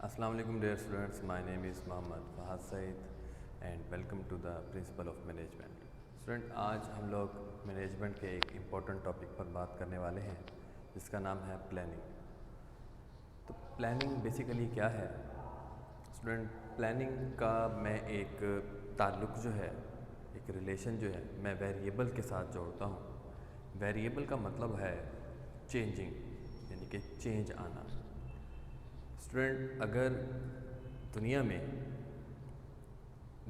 Assalamu alaikum dear students, my name is Mohammad Fahad Said and welcome to the Principle of Management. Student आज हम लोग management के एक important topic पर बात करने वाले हैं जिसका नाम है प्लानिंग। तो प्लानिंग बेसिकली क्या है स्टूडेंट? प्लानिंग का मैं एक ताल्लुक़ जो है, एक रिलेशन जो है, मैं वेरिएबल के साथ जोड़ता हूँ। वेरिएबल का मतलब है चेंजिंग, यानी कि चेंज आना। स्टूडेंट अगर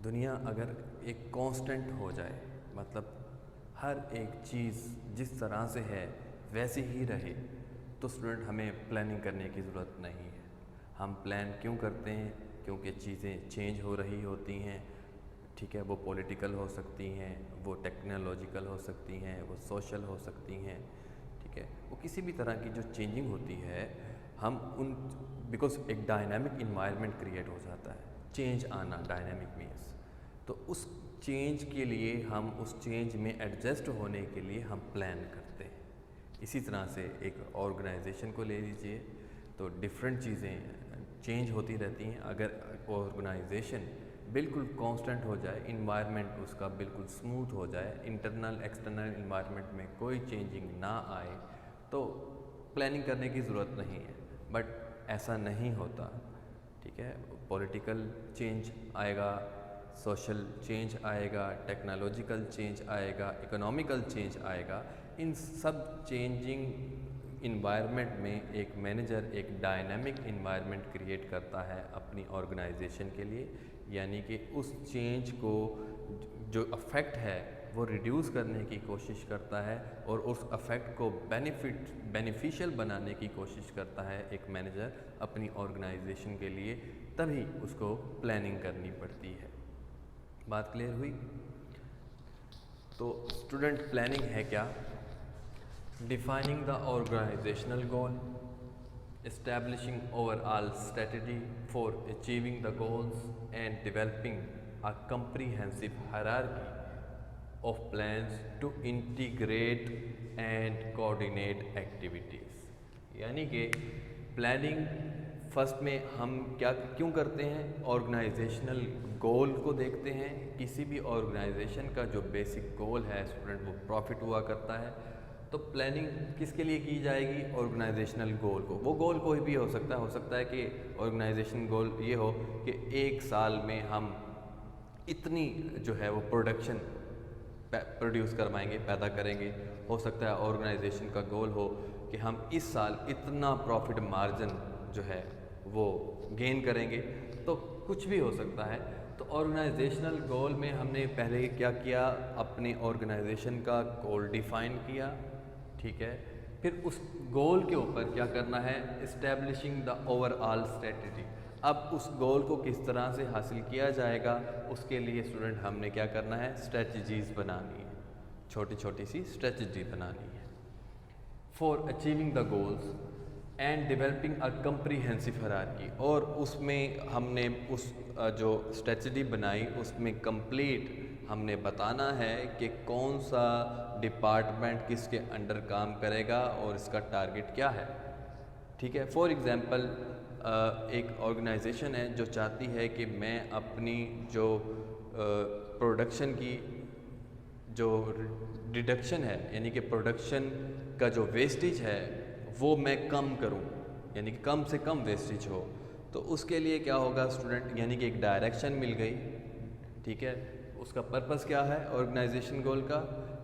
दुनिया अगर एक कांस्टेंट हो जाए, मतलब हर एक चीज़ जिस तरह से है वैसे ही रहे, तो स्टूडेंट हमें प्लानिंग करने की ज़रूरत नहीं है। हम प्लान क्यों करते हैं? क्योंकि चीज़ें चेंज हो रही होती हैं, ठीक है। वो पॉलिटिकल हो सकती हैं, वो टेक्नोलॉजिकल हो सकती हैं, वो सोशल हो सकती हैं, ठीक है। वो किसी भी तरह की जो चेंजिंग होती है, हम उन बिकॉज एक डायनामिक इन्वायरमेंट क्रिएट हो जाता है, चेंज आना, डायनामिक मीन्स। तो उस चेंज के लिए हम उस चेंज में एडजस्ट होने के लिए हम प्लान करते हैं। इसी तरह से एक ऑर्गेनाइजेशन को ले लीजिए, तो डिफरेंट चीज़ें चेंज होती रहती हैं। अगर ऑर्गेनाइजेशन बिल्कुल कांस्टेंट हो जाए, इन्वायरमेंट उसका बिल्कुल स्मूथ हो जाए, इंटरनल एक्सटर्नल इन्वायरमेंट में कोई चेंजिंग ना आए, तो प्लानिंग करने की ज़रूरत नहीं है। बट ऐसा नहीं होता, ठीक है। पॉलिटिकल चेंज आएगा, सोशल चेंज आएगा, टेक्नोलॉजिकल चेंज आएगा, इकोनॉमिकल चेंज आएगा। इन सब चेंजिंग इन्वायरमेंट में एक मैनेजर एक डायनामिक इन्वायरमेंट क्रिएट करता है अपनी ऑर्गेनाइजेशन के लिए, यानी कि उस चेंज को जो अफेक्ट है वो रिड्यूस करने की कोशिश करता है और उस अफेक्ट को बेनिफिशियल बनाने की कोशिश करता है एक मैनेजर अपनी ऑर्गेनाइजेशन के लिए। तभी उसको प्लानिंग करनी पड़ती है। बात क्लियर हुई? तो स्टूडेंट प्लानिंग है क्या? Defining the organisational goal, establishing overall strategy for achieving the goals and developing a comprehensive hierarchy of plans to integrate and coordinate activities। यानी कि प्लानिंग फर्स्ट में हम क्यों करते हैं? ऑर्गेनाइजेशनल गोल को देखते हैं। किसी भी ऑर्गेनाइजेशन का जो बेसिक गोल है स्टूडेंट, वो प्रॉफिट हुआ करता है। तो प्लानिंग किसके लिए की जाएगी? ऑर्गेनाइजेशनल गोल को। वो गोल कोई भी हो सकता है कि ऑर्गेनाइजेशन गोल ये हो कि एक साल में हम इतनी जो है वो प्रोडक्शन प्रोड्यूस करवाएंगे, पैदा करेंगे। हो सकता है ऑर्गेनाइजेशन का गोल हो कि हम इस साल इतना प्रॉफिट मार्जिन जो है वो गेन करेंगे। तो कुछ भी हो सकता है। तो ऑर्गेनाइजेशनल गोल में हमने पहले क्या किया? अपने ऑर्गेनाइजेशन का गोल डिफाइन किया, ठीक है। फिर उस गोल के ऊपर क्या करना है? Establishing the overall strategy. अब उस गोल को किस तरह से हासिल किया जाएगा, उसके लिए स्टूडेंट हमने क्या करना है? स्ट्रेटजीज बनानी है, छोटी छोटी सी स्ट्रेटजी बनानी है for achieving the goals and developing a comprehensive hierarchy. और उसमें हमने उस जो स्ट्रेटजी बनाई उसमें कंप्लीट हमने बताना है कि कौन सा डिपार्टमेंट किसके अंडर काम करेगा और इसका टारगेट क्या है, ठीक है। फॉर एग्ज़ाम्पल एक ऑर्गेनाइजेशन है जो चाहती है कि मैं अपनी जो प्रोडक्शन की जो डिडक्शन है, यानी कि प्रोडक्शन का जो वेस्टेज है वो मैं कम करूं, यानी कि कम से कम वेस्टेज हो। तो उसके लिए क्या होगा स्टूडेंट? यानी कि एक डायरेक्शन मिल गई, ठीक है। उसका पर्पस क्या है ऑर्गेनाइजेशन गोल का?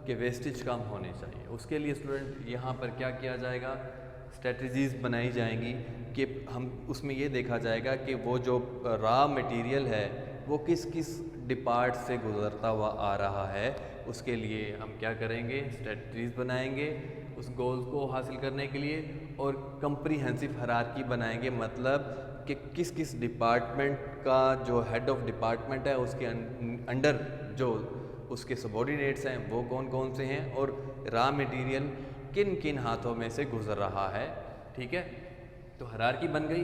कि वेस्टेज कम होने चाहिए। उसके लिए स्टूडेंट यहाँ पर क्या किया जाएगा? स्ट्रेटजीज़ बनाई जाएंगी कि हम उसमें ये देखा जाएगा कि वो जो रॉ मटेरियल है वो किस किस डिपार्ट से गुजरता हुआ आ रहा है। उसके लिए हम क्या करेंगे? स्ट्रेटजीज़ बनाएंगे उस गोल को हासिल करने के लिए, और कंप्रीहेंसिव हायरार्की बनाएंगे, मतलब कि किस किस डिपार्टमेंट का जो हेड ऑफ डिपार्टमेंट है उसके अंडर जो उसके सबॉर्डिनेट्स हैं वो कौन कौन से हैं, और रॉ मटेरियल किन किन हाथों में से गुजर रहा है, ठीक है। तो हायरार्की बन गई।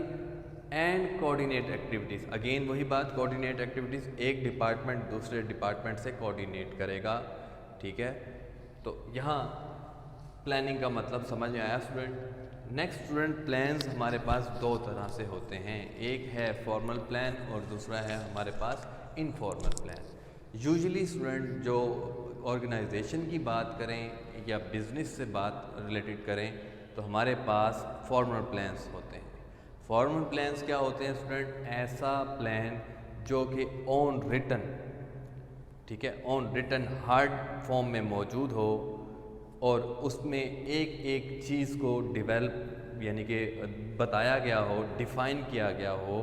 एंड कोऑर्डिनेट एक्टिविटीज़, अगेन वही बात, कोऑर्डिनेट एक्टिविटीज़, एक डिपार्टमेंट दूसरे डिपार्टमेंट से कोऑर्डिनेट करेगा, ठीक है। तो यहाँ प्लानिंग का मतलब समझ में आया स्टूडेंट? नेक्स्ट स्टूडेंट, प्लान्स हमारे पास दो तरह से होते हैं, एक है फॉर्मल प्लान और दूसरा है हमारे पास इनफॉर्मल प्लान। यूजुअली स्टूडेंट जो ऑर्गेनाइजेशन की बात करें या बिजनेस से बात रिलेटेड करें तो हमारे पास फॉर्मल प्लान्स होते हैं। फॉर्मल प्लान्स क्या होते हैं स्टूडेंट? ऐसा प्लान जो कि ऑन रिटन, ठीक है, ऑन रिटन हार्ड फॉर्म में मौजूद हो और उसमें एक एक चीज़ को डेवलप यानी कि बताया गया हो, डिफ़ाइन किया गया हो,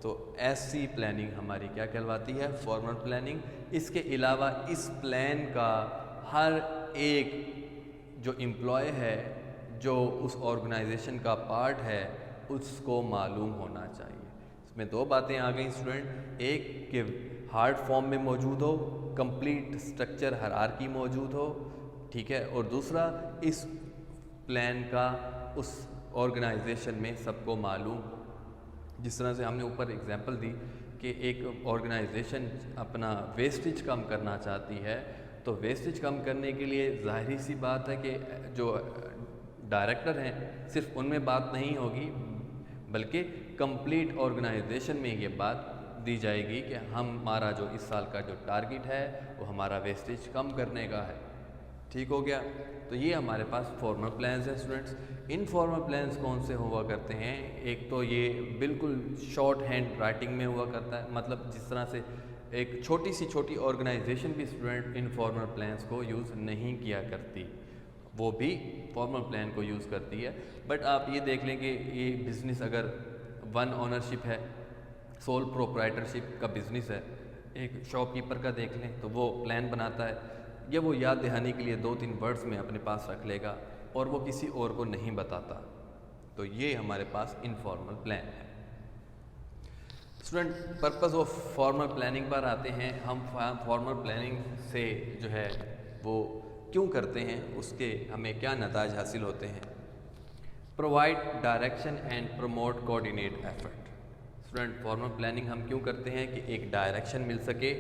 तो ऐसी प्लानिंग हमारी क्या कहलाती है? Formal planning. इसके अलावा इस प्लान का हर एक जो एम्प्लॉय है, जो उस ऑर्गेनाइजेशन का पार्ट है, उसको मालूम होना चाहिए। इसमें दो बातें आ गई स्टूडेंट, एक कि हार्ड फॉर्म में मौजूद हो, कंप्लीट स्ट्रक्चर हायरार्की मौजूद हो, ठीक है, और दूसरा इस प्लान का उस ऑर्गेनाइजेशन में सबको मालूम। जिस तरह से हमने ऊपर एग्जांपल दी कि एक ऑर्गेनाइजेशन अपना वेस्टेज कम करना चाहती है, तो वेस्टेज कम करने के लिए जाहिर सी बात है कि जो डायरेक्टर हैं सिर्फ उनमें बात नहीं होगी, बल्कि कंप्लीट ऑर्गेनाइजेशन में ये बात दी जाएगी कि हमारा जो इस साल का जो टारगेट है वो हमारा वेस्टेज कम करने का है। ठीक हो गया? तो ये हमारे पास फॉर्मल प्लान्स हैं स्टूडेंट्स। इनफॉर्मल प्लान्स कौन से हुआ करते हैं? एक तो ये बिल्कुल शॉर्ट हैंड राइटिंग में हुआ करता है, मतलब जिस तरह से एक छोटी ऑर्गेनाइजेशन भी स्टूडेंट इनफॉर्मल प्लान्स को यूज़ नहीं किया करती, वो भी फॉर्मल प्लान को यूज़ करती है। बट आप ये देख लें कि ये बिज़नेस अगर वन ओनरशिप है, सोल प्रोप्राइटरशिप का बिज़नेस है, एक शॉपकीपर का देख लें तो वो प्लान बनाता है, या वो याद दहानी के लिए 2-3 वर्ड्स में अपने पास रख लेगा और वो किसी और को नहीं बताता। तो ये हमारे पास इनफॉर्मल प्लान है। Student, purpose of formal planning पर आते हैं। हम फॉर्मल प्लानिंग से जो है वो क्यों करते हैं, उसके हमें क्या नताज हासिल होते हैं। Provide direction and promote coordinate effort. Student, formal planning हम क्यों करते हैं कि एक डायरेक्शन मिल सके,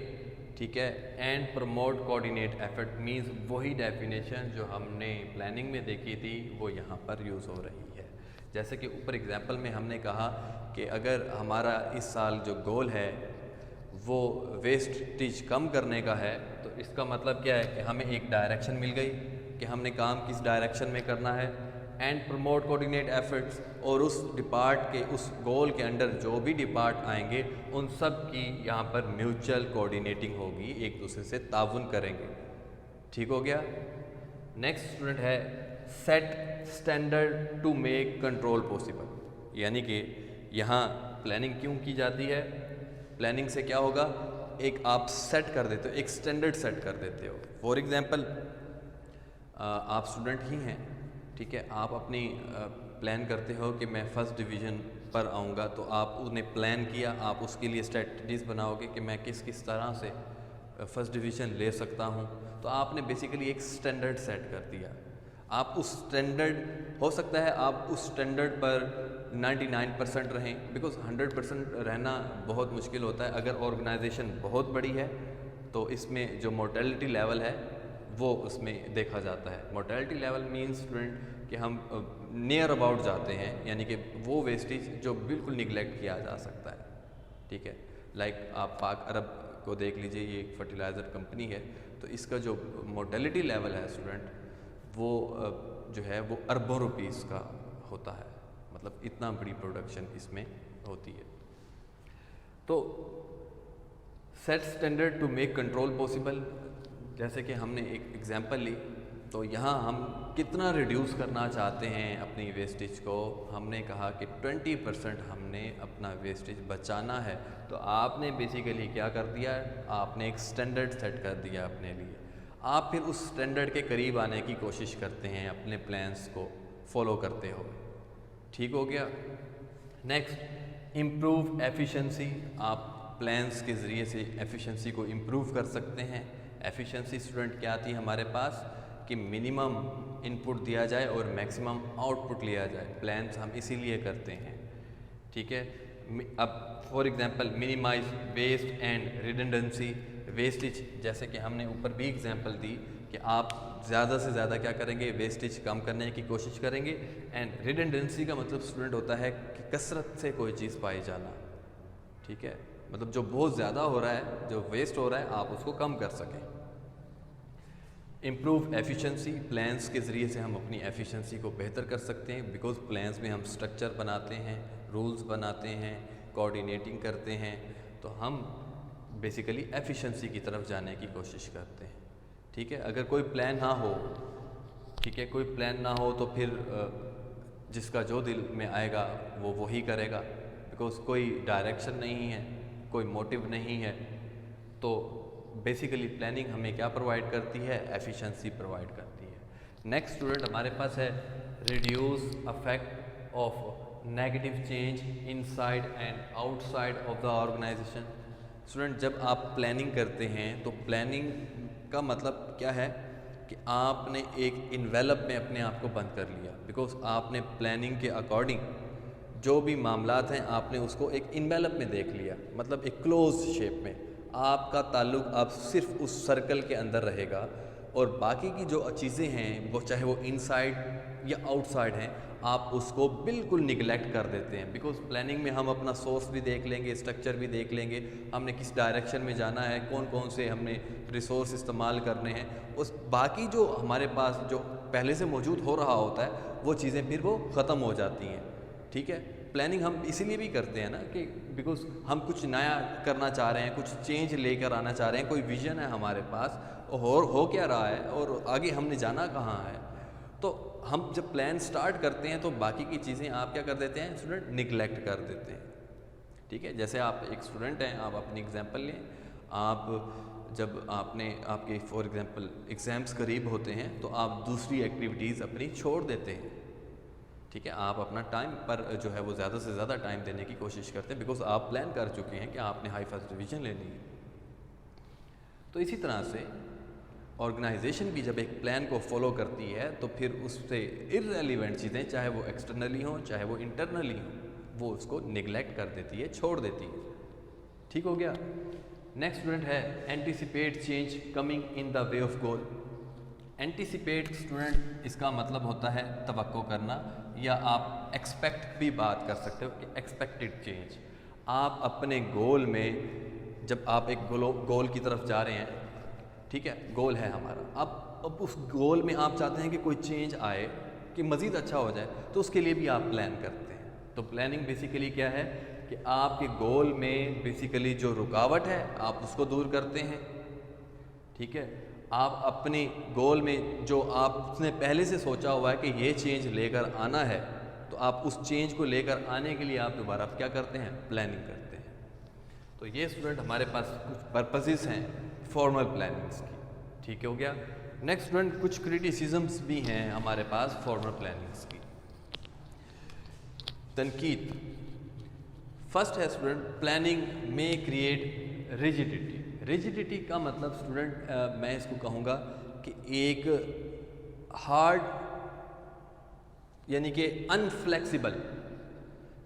ठीक है, and promote coordinate effort means वही डेफिनेशन जो हमने प्लानिंग में देखी थी वो यहाँ पर यूज़ हो रही है। जैसे कि ऊपर एग्जांपल में हमने कहा कि अगर हमारा इस साल जो गोल है वो वेस्टेज कम करने का है, तो इसका मतलब क्या है कि हमें एक डायरेक्शन मिल गई कि हमने काम किस डायरेक्शन में करना है, एंड प्रमोट कोऑर्डिनेट एफर्ट्स, और उस डिपार्ट के उस गोल के अंडर जो भी डिपार्ट आएंगे उन सब की यहाँ पर म्यूचुअल कोऑर्डिनेटिंग होगी, एक दूसरे से ताउन करेंगे। ठीक हो गया? नेक्स्ट स्टूडेंट है set standard to make control possible. यानी कि यहाँ प्लानिंग क्यों की जाती है? प्लानिंग से क्या होगा, एक आप सेट कर देते हो, एक स्टैंडर्ड सेट कर देते हो। फॉर एग्जांपल आप स्टूडेंट ही हैं, ठीक है, आप अपनी प्लान करते हो कि मैं फ़र्स्ट डिवीज़न पर आऊँगा, तो आप उन्हें प्लान किया, आप उसके लिए स्ट्रेटजीज बनाओगे कि मैं किस किस तरह से फ़र्स्ट डिवीज़न ले सकता हूँ। तो आपने बेसिकली एक स्टैंडर्ड सेट कर दिया। आप उस स्टैंडर्ड, हो सकता है आप उस स्टैंडर्ड पर 99% रहें, बिकॉज़ 100% रहना बहुत मुश्किल होता है। अगर ऑर्गेनाइजेशन बहुत बड़ी है तो इसमें जो मोर्टेलिटी लेवल है वो उसमें देखा जाता है। मोर्टेलिटी लेवल मीन्स स्टूडेंट कि हम नियर अबाउट जाते हैं, यानी कि वो वेस्टेज जो बिल्कुल निगलेक्ट किया जा सकता है। ठीक है, लाइक आप पाक अरब को देख लीजिए, ये एक फर्टिलाइज़र कंपनी है, तो इसका जो मोर्टेलिटी लेवल है स्टूडेंट वो जो है वो अरबों रुपीस का होता है, मतलब इतना बड़ी प्रोडक्शन इसमें होती है। तो set standard to make control possible, जैसे कि हमने एक एग्जांपल ली, तो यहाँ हम कितना रिड्यूस करना चाहते हैं अपनी वेस्टेज को। हमने कहा कि 20% हमने अपना वेस्टेज बचाना है, तो आपने बेसिकली क्या कर दिया, आपने एक स्टैंडर्ड सेट कर दिया अपने लिए। आप फिर उस स्टैंडर्ड के करीब आने की कोशिश करते हैं अपने प्लान्स को फॉलो करते हो। ठीक हो गया? Next, improve efficiency. आप प्लान्स के ज़रिए से एफिशिएंसी को इम्प्रूव कर सकते हैं। एफिशिएंसी स्टूडेंट क्या आती है हमारे पास कि मिनिमम इनपुट दिया जाए और मैक्सिमम आउटपुट लिया जाए। प्लान्स हम इसीलिए करते हैं, ठीक है। अब for example minimise waste and redundancy. Wastage, जैसे कि हमने ऊपर भी एग्जांपल दी कि आप ज़्यादा से ज़्यादा क्या करेंगे, वेस्टेज कम करने की कोशिश करेंगे। एंड रिडंडेंसी का मतलब स्टूडेंट होता है कि कसरत से कोई चीज़ पाई जाना, ठीक है, मतलब जो बहुत ज़्यादा हो रहा है, जो वेस्ट हो रहा है, आप उसको कम कर सकें। इम्प्रूव एफिशिएंसी, प्लान्स के ज़रिए से हम अपनी एफिशिएंसी को बेहतर कर सकते हैं, बिकॉज प्लान्स में हम स्ट्रक्चर बनाते हैं, रूल्स बनाते हैं, कोऑर्डिनेटिंग करते हैं, तो हम बेसिकली एफिशिएंसी की तरफ जाने की कोशिश करते हैं, ठीक है। अगर कोई प्लान ना हो, ठीक है, कोई प्लान ना हो तो फिर जिसका जो दिल में आएगा वो वही करेगा, बिकॉज कोई डायरेक्शन नहीं है, कोई मोटिव नहीं है। तो बेसिकली प्लानिंग हमें क्या प्रोवाइड करती है, एफिशिएंसी प्रोवाइड करती है। नेक्स्ट स्टूडेंट हमारे पास है reduce affect of negative change inside and outside of the organisation. Student जब आप प्लानिंग करते हैं तो प्लानिंग का मतलब क्या है कि आपने एक इन्वेलप में अपने आप को बंद कर लिया, बिकॉज आपने प्लानिंग के अकॉर्डिंग जो भी मामलात हैं आपने उसको एक इन्वेलप में देख लिया, मतलब एक क्लोज शेप में। आपका ताल्लुक अब सिर्फ उस सर्कल के अंदर रहेगा और बाकी की जो चीज़ें हैं वो चाहे वो इनसाइड या आउटसाइड हैं, आप उसको बिल्कुल निगलेक्ट कर देते हैं, बिकॉज प्लानिंग में हम अपना सोर्स भी देख लेंगे, स्ट्रक्चर भी देख लेंगे, हमने किस डायरेक्शन में जाना है, कौन कौन से हमने रिसोर्स इस्तेमाल करने हैं, उस बाकी जो हमारे पास जो पहले से मौजूद हो रहा होता है वो चीज़ें फिर वो ख़त्म हो जाती हैं, ठीक है। प्लानिंग हम इसीलिए भी करते हैं ना कि बिकॉज हम कुछ नया करना चाह रहे हैं, कुछ चेंज लेकर आना चाह रहे हैं, कोई विजन है हमारे पास और हो क्या रहा है और आगे हमने जाना कहाँ है। तो हम जब प्लान स्टार्ट करते हैं तो बाकी की चीज़ें आप क्या कर देते हैं स्टूडेंट, निगलेक्ट कर देते हैं, ठीक है। जैसे आप एक स्टूडेंट हैं, आप अपनी एग्जांपल लें, आप जब आपके फॉर एग्जांपल एग्ज़ाम्स करीब होते हैं तो आप दूसरी एक्टिविटीज़ अपनी छोड़ देते हैं, ठीक है। आप अपना टाइम पर जो है वो ज़्यादा से ज़्यादा टाइम देने की कोशिश करते हैं, बिकॉज आप प्लान कर चुके हैं कि आपने हाई फर्स्ट डिवीज़न लेनी है। तो इसी तरह से ऑर्गेनाइजेशन भी जब एक प्लान को फॉलो करती है तो फिर उससे इररेलेवेंट चीज़ें, चाहे वो एक्सटर्नली हों चाहे वो इंटरनली हों, वो उसको निगलेक्ट कर देती है, छोड़ देती है, ठीक हो गया। नेक्स्ट स्टूडेंट है anticipate change coming in the way of goal. Anticipate student इसका मतलब होता है तवक्को करना, या आप एक्सपेक्ट भी बात कर सकते हो कि एक्सपेक्टेड चेंज। आप अपने गोल में जब आप एक गोल की तरफ जा रहे हैं, ठीक है, गोल है हमारा, अब उस गोल में आप चाहते हैं कि कोई चेंज आए, कि मज़ीद अच्छा हो जाए, तो उसके लिए भी आप प्लान करते हैं। तो प्लानिंग बेसिकली क्या है कि आपके गोल में बेसिकली जो रुकावट है आप उसको दूर करते हैं, ठीक है। आप अपने गोल में जो आपने पहले से सोचा हुआ है कि ये चेंज लेकर आना है, तो आप उस चेंज को लेकर आने के लिए आप दोबारा क्या करते हैं, प्लानिंग करते हैं। तो ये स्टूडेंट हमारे पास कुछ पर्पसेस हैं फॉर्मल प्लानिंग्स की, ठीक हो गया। नेक्स्ट स्टूडेंट कुछ क्रिटिसिजम्स भी हैं हमारे पास फॉर्मल प्लानिंग्स की। तनकीद, फर्स्ट है स्टूडेंट प्लानिंग में क्रिएट रिजिडिटी। रिजिडिटी का मतलब स्टूडेंट मैं इसको कहूँगा कि एक हार्ड यानी कि अनफ्लेक्सिबल,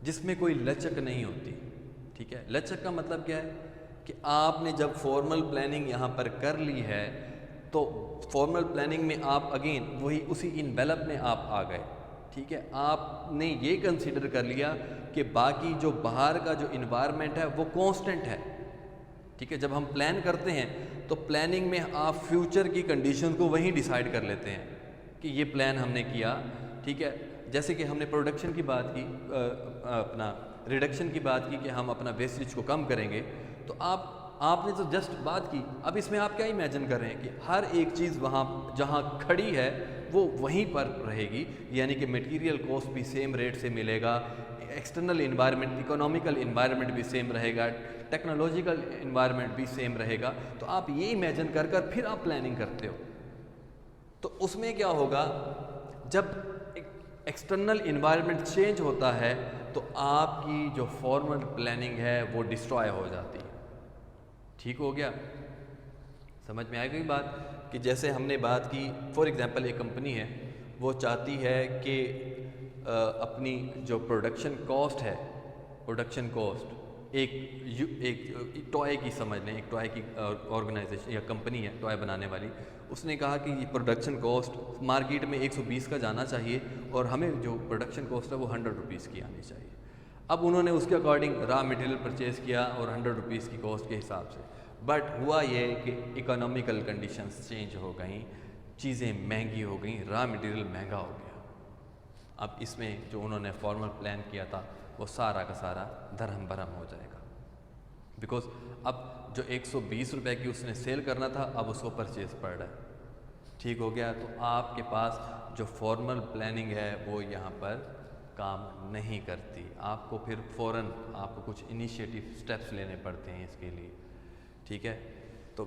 जिसमें कोई लचक नहीं होती, ठीक है। लचक का मतलब क्या है कि आपने जब फॉर्मल प्लानिंग यहाँ पर कर ली है तो फॉर्मल प्लानिंग में आप अगेन वही उसी इन्वेलप में आप आ गए, ठीक है। आपने ये कंसीडर कर लिया कि बाकी जो बाहर का जो इन्वायरमेंट है वो कांस्टेंट है, ठीक है। जब हम प्लान करते हैं तो प्लानिंग में आप फ्यूचर की कंडीशन को वहीं डिसाइड कर लेते हैं कि ये प्लान हमने किया, ठीक है। जैसे कि हमने प्रोडक्शन की बात की, अपना रिडक्शन की बात की कि हम अपना वेस्टेज को कम करेंगे, तो आपने तो जस्ट बात की। अब इसमें आप क्या इमेजिन कर रहे हैं कि हर एक चीज़ वहाँ जहाँ खड़ी है वो वहीं पर रहेगी, यानी कि मटेरियल कॉस्ट भी सेम रेट से मिलेगा, एक्सटर्नल इन्वायरमेंट, इकोनॉमिकल इन्वायरमेंट भी सेम रहेगा, टेक्नोलॉजिकल इन्वायरमेंट भी सेम रहेगा। तो आप ये इमेजिन कर कर फिर आप प्लानिंग करते हो। तो उसमें क्या होगा, जब एक्सटर्नल इन्वायरमेंट चेंज होता है तो आपकी जो फॉर्मल प्लानिंग है वो डिस्ट्रॉय हो जाती है, ठीक हो गया। समझ में आएगी बात कि जैसे हमने बात की फॉर एग्जांपल एक कंपनी है, वो चाहती है कि अपनी जो प्रोडक्शन कॉस्ट है, प्रोडक्शन कॉस्ट एक टॉय की समझ लें, एक टॉय की ऑर्गेनाइजेशन या कंपनी है टॉय बनाने वाली, उसने कहा कि प्रोडक्शन कॉस्ट मार्केट में 120 का जाना चाहिए और हमें जो प्रोडक्शन कॉस्ट है वो 100 रुपीज़ की आनी चाहिए। अब उन्होंने उसके अकॉर्डिंग रॉ मटेरियल परचेज़ किया और 100 रुपीज़ की कॉस्ट के हिसाब से, बट हुआ ये कि इकोनॉमिकल कंडीशंस चेंज हो गई, चीज़ें महंगी हो गई, रॉ मटेरियल महंगा हो गया। अब इसमें जो उन्होंने फॉर्मल प्लान किया था वो सारा का सारा धर्म भरम हो जाएगा, बिकॉज अब जो 120 रुपये की उसने सेल करना था अब उसको परचेज पड़ रहा है। ठीक हो गया, तो आपके पास जो फॉर्मल प्लानिंग है वो यहाँ पर काम नहीं करती, आपको फिर फ़ौरन आपको कुछ इनिशिएटिव स्टेप्स लेने पड़ते हैं इसके लिए। ठीक है, तो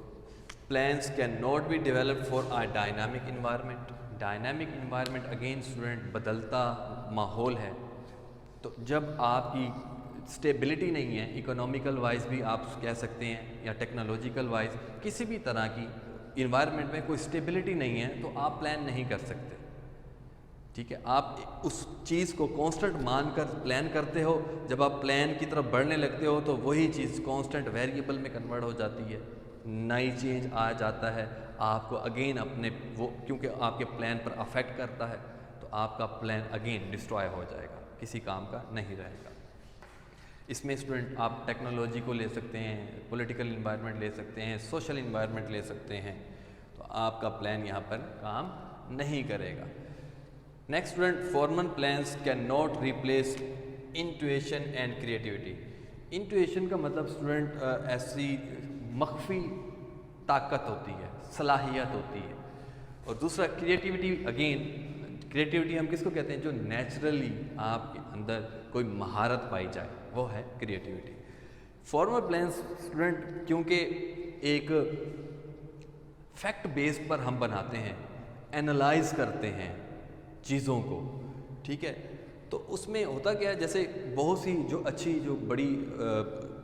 plans can not be developed for uh dynamic environment. Dynamic environment again student बदलता माहौल है, तो जब आपकी स्टेबिलिटी नहीं है, इकोनॉमिकल वाइज भी आप कह सकते हैं या टेक्नोलॉजिकल वाइज किसी भी तरह की इन्वायरमेंट में कोई स्टेबिलिटी नहीं है, तो आप प्लान नहीं कर सकते। ठीक है, आप उस चीज़ को कांस्टेंट मानकर प्लान करते हो, जब आप प्लान की तरफ बढ़ने लगते हो तो वही चीज़ कांस्टेंट वेरिएबल में कन्वर्ट हो जाती है, नई चेंज आ जाता है, आपको अगेन अपने वो क्योंकि आपके प्लान पर अफेक्ट करता है तो आपका प्लान अगेन डिस्ट्रॉय हो जाएगा, किसी काम का नहीं रहेगा। इसमें स्टूडेंट आप टेक्नोलॉजी को ले सकते हैं, पॉलिटिकल इन्वायरमेंट ले सकते हैं, सोशल इन्वायरमेंट ले सकते हैं, तो आपका प्लान यहाँ पर काम नहीं करेगा। Next student, formal plans can not replace intuition and creativity. Intuition का मतलब स्टूडेंट ऐसी मख्फी ताकत होती है, सलाहियत होती है, और दूसरा क्रिएटिविटी। अगेन क्रिएटिविटी हम किसको कहते हैं, जो नेचुरली आपके अंदर कोई महारत पाई जाए वो है क्रिएटिविटी। फॉर्मल प्लान्स स्टूडेंट क्योंकि एक फैक्ट बेस पर हम बनाते हैं, एनालाइज करते हैं चीज़ों को, ठीक है, तो उसमें होता क्या है, जैसे बहुत सी जो अच्छी जो बड़ी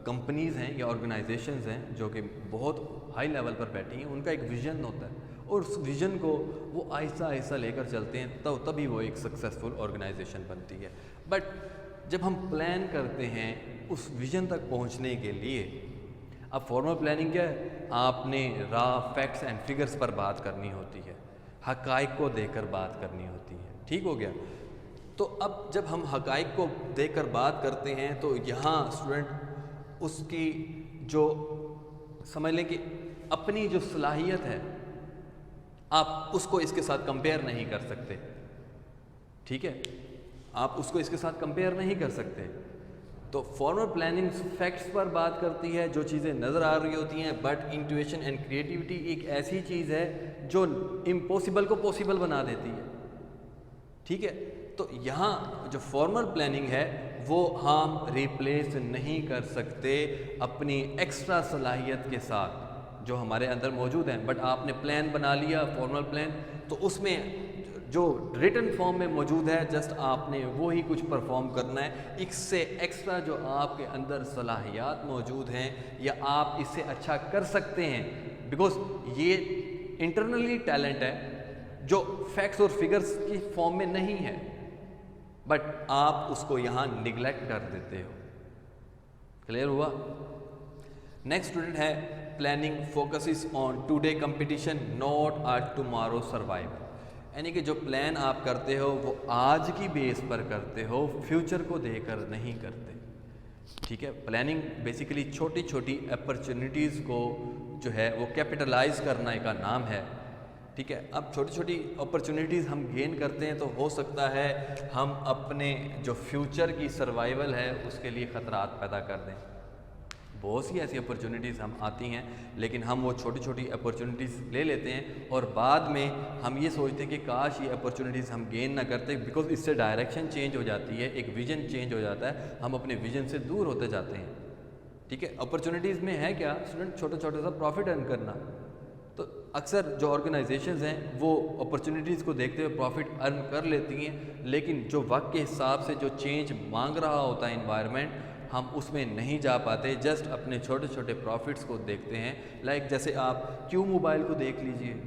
कंपनीज़ हैं या ऑर्गेनाइजेशंस हैं जो कि बहुत हाई लेवल पर बैठी हैं, उनका एक विज़न होता है और उस विज़न को वो आहिस्ता आहिस्ता लेकर चलते हैं, तो तभी वो एक सक्सेसफुल ऑर्गेनाइजेशन बनती है। बट जब हम प्लान करते हैं उस विज़न तक पहुंचने के लिए, अब फॉर्मल प्लानिंग क्या है, आपने रॉ फैक्ट्स एंड फिगर्स पर बात करनी होती है, हकाइक को देकर बात करनी होती है। ठीक हो गया, तो अब जब हम हकाइक को देकर बात करते हैं तो यहाँ स्टूडेंट उसकी जो समझ लें कि अपनी जो सलाहियत है आप उसको इसके साथ कंपेयर नहीं कर सकते। ठीक है, आप उसको इसके साथ कंपेयर नहीं कर सकते। तो फॉर्मल प्लानिंग फैक्ट्स पर बात करती है, जो चीज़ें नज़र आ रही होती हैं, बट इंट्यूशन एंड क्रिएटिविटी एक ऐसी चीज़ है जो इम्पॉसिबल को पॉसिबल बना देती है। ठीक है, तो यहाँ जो फॉर्मल प्लानिंग है वो हम रिप्लेस नहीं कर सकते अपनी एक्स्ट्रा सलाहियत के साथ जो हमारे अंदर मौजूद हैं। बट आपने प्लान बना लिया फॉर्मल प्लान, तो उसमें जो रिटन फॉर्म में मौजूद है जस्ट आपने वो ही कुछ परफॉर्म करना है। इससे एक्स्ट्रा जो आपके अंदर सलाहियत मौजूद हैं या आप इससे अच्छा कर सकते हैं, बिकॉज ये इंटरनली टैलेंट है जो फैक्ट्स और फिगर्स की फॉर्म में नहीं है, बट आप उसको यहाँ निगलेक्ट कर देते हो। क्लियर हुआ? नेक्स्ट स्टूडेंट है planning focuses on today competition not a tomorrow survival. यानी कि जो प्लान आप करते हो वो आज की बेस पर करते हो, फ्यूचर को देखकर नहीं करते। ठीक है, प्लानिंग बेसिकली छोटी छोटी अपॉर्चुनिटीज़ को जो है वो कैपिटलाइज करने का नाम है। ठीक है, अब छोटी छोटी अपॉर्चुनिटीज़ हम गेन करते हैं तो हो सकता है हम अपने जो फ्यूचर की सर्वाइवल है उसके लिए ख़तरात पैदा कर दें। बहुत सी ऐसी अपॉर्चुनिटीज़ हम आती हैं, लेकिन हम वो छोटी छोटी अपॉर्चुनिटीज़ ले लेते हैं और बाद में हम ये सोचते हैं कि काश ये अपॉर्चुनिटीज़ हम गेन ना करते, बिकॉज इससे डायरेक्शन चेंज हो जाती है, एक विज़न चेंज हो जाता है, हम अपने विज़न से दूर होते जाते हैं। ठीक है, अपॉर्चुनिटीज़ में है क्या स्टूडेंट, छोटा छोटा सा प्रॉफिट अर्न करना। तो अक्सर जो ऑर्गेनाइजेशंस हैं वो अपॉर्चुनिटीज़ को देखते हुए प्रॉफिट अर्न कर लेती हैं, लेकिन जो वक्त के हिसाब से जो चेंज मांग रहा होता है इन्वायरमेंट, हम उसमें नहीं जा पाते, जस्ट अपने छोटे छोटे प्रॉफिट्स को देखते हैं। लाइक जैसे आप क्यू मोबाइल को देख लीजिए,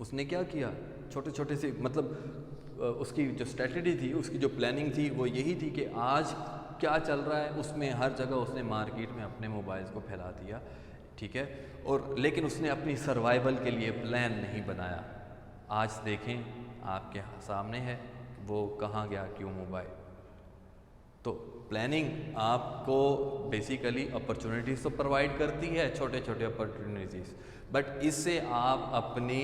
उसने क्या किया, छोटे छोटे से मतलब उसकी जो स्ट्रेटजी थी, उसकी जो प्लानिंग थी वो यही थी कि आज क्या चल रहा है उसमें हर जगह उसने मार्केट में अपने मोबाइल्स को फैला दिया, ठीक है, और लेकिन उसने अपनी सर्वाइवल के लिए प्लान नहीं बनाया। आज देखें आपके सामने है वो कहाँ गया, क्यों मोबाइल। तो प्लानिंग आपको बेसिकली अपॉर्चुनिटीज़ तो प्रोवाइड करती है, छोटे छोटे अपॉर्चुनिटीज़, बट इससे आप अपनी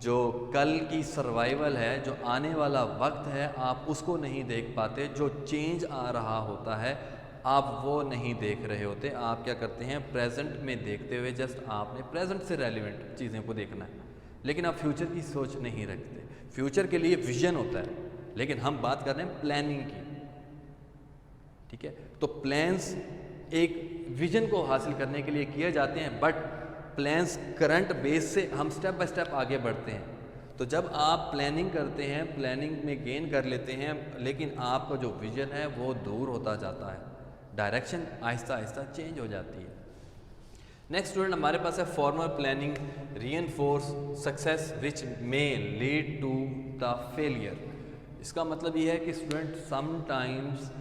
जो कल की सर्वाइवल है, जो आने वाला वक्त है, आप उसको नहीं देख पाते। जो चेंज आ रहा होता है आप वो नहीं देख रहे होते। आप क्या करते हैं, प्रेजेंट में देखते हुए जस्ट आपने प्रेजेंट से रेलिवेंट चीज़ों को देखना है, लेकिन आप फ्यूचर की सोच नहीं रखते। फ्यूचर के लिए विजन होता है, लेकिन हम बात कर रहे हैं प्लानिंग की, ठीक है। तो प्लान्स एक विजन को हासिल करने के लिए किए जाते हैं, बट प्लान्स करंट बेस से हम स्टेप बाय स्टेप आगे बढ़ते हैं। तो जब आप प्लानिंग करते हैं, प्लानिंग में गेन कर लेते हैं, लेकिन आपका जो विजन है वो दूर होता जाता है, डायरेक्शन आहिस्ता आहिस्ता चेंज हो जाती है। नेक्स्ट स्टूडेंट हमारे पास है formal planning reinforce success which may lead to the failure. इसका मतलब ये है कि स्टूडेंट समटाइम्स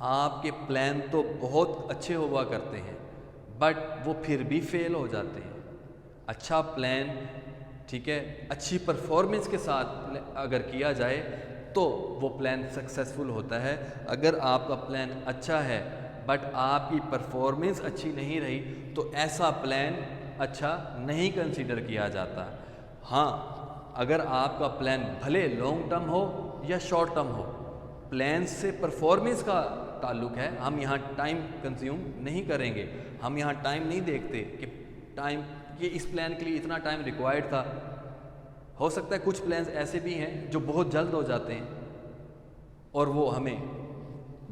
आपके प्लान तो बहुत अच्छे हुआ करते हैं, बट वो फिर भी फेल हो जाते हैं। अच्छा प्लान, ठीक है, अच्छी परफॉर्मेंस के साथ अगर किया जाए तो वो प्लान सक्सेसफुल होता है। अगर आपका प्लान अच्छा है बट आपकी परफॉर्मेंस अच्छी नहीं रही तो ऐसा प्लान अच्छा नहीं कंसीडर किया जाता। हाँ, अगर आपका प्लान भले लॉन्ग टर्म हो या शॉर्ट टर्म हो, प्लान से परफॉर्मेंस का ताल्लुक है। हम यहाँ टाइम कंज्यूम नहीं करेंगे, हम यहाँ टाइम नहीं देखते कि टाइम ये इस प्लान के लिए इतना टाइम रिक्वायर्ड था। हो सकता है कुछ प्लान्स ऐसे भी हैं जो बहुत जल्द हो जाते हैं और वो हमें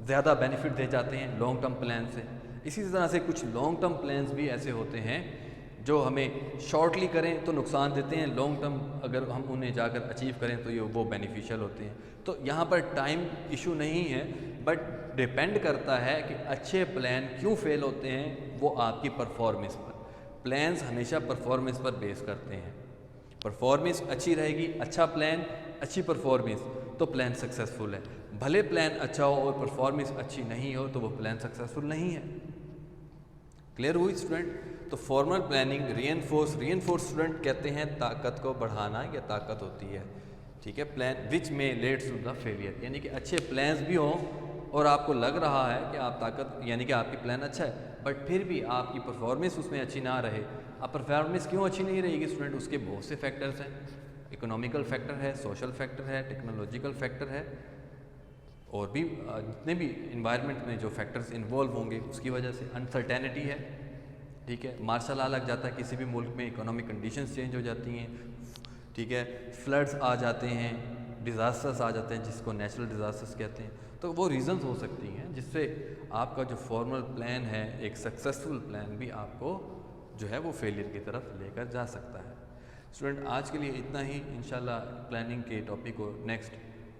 ज़्यादा बेनिफिट दे जाते हैं लॉन्ग टर्म प्लान से। इसी तरह से कुछ लॉन्ग टर्म प्लान्स भी ऐसे होते हैं जो हमें शॉर्टली करें तो नुकसान देते हैं, लॉन्ग टर्म अगर हम उन्हें जाकर अचीव करें तो ये वो बेनिफिशियल होते हैं। तो यहाँ पर टाइम इशू नहीं है, बट डिपेंड करता है कि अच्छे प्लान क्यों फेल होते हैं, वो आपकी परफॉर्मेंस पर। प्लान्स हमेशा परफॉर्मेंस पर बेस करते हैं। परफॉर्मेंस अच्छी रहेगी, अच्छा प्लान, अच्छी परफॉर्मेंस, तो प्लान सक्सेसफुल है। भले प्लान अच्छा हो और परफॉर्मेंस अच्छी नहीं हो तो वो प्लान सक्सेसफुल नहीं है। क्लियर हुई स्टूडेंट? तो फॉर्मल प्लानिंग रीइंफोर्स स्टूडेंट कहते हैं ताकत को बढ़ाना या ताकत होती है, ठीक है। प्लान विच में लीड्स टू द फेलियर, यानी कि अच्छे प्लान्स भी हों और आपको लग रहा है कि आप ताकत यानी कि आपकी प्लान अच्छा है, बट फिर भी आपकी परफॉर्मेंस उसमें अच्छी ना रहे। अब परफॉर्मेंस क्यों अच्छी नहीं रहेगी स्टूडेंट? उसके बहुत से फैक्टर्स हैं। इकोनॉमिकल फैक्टर है, सोशल फैक्टर है, टेक्नोलॉजिकल फैक्टर है, और भी जितने भी इन्वायरमेंट में जो फैक्टर्स इन्वॉल्व होंगे उसकी वजह से। अनसर्टेनिटी है, ठीक है, मार्शल लॉ लग जाता है किसी भी मुल्क में, इकोनॉमिक कंडीशंस चेंज हो जाती हैं, ठीक है, फ्लड्स आ जाते हैं, डिज़ास्टर्स आ जाते हैं जिसको नेचुरल डिज़ास्टर्स कहते हैं। तो वो रीज़न्स हो सकती हैं जिससे आपका जो फॉर्मल प्लान है, एक सक्सेसफुल प्लान भी आपको जो है वो फेलियर की तरफ लेकर जा सकता है। स्टूडेंट आज के लिए इतना ही, इंशाल्लाह प्लानिंग के टॉपिक को नेक्स्ट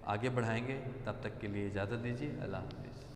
आगे बढ़ाएंगे। तब तक के लिए इजाज़त दीजिए। अल्लाह हाफ़िज़।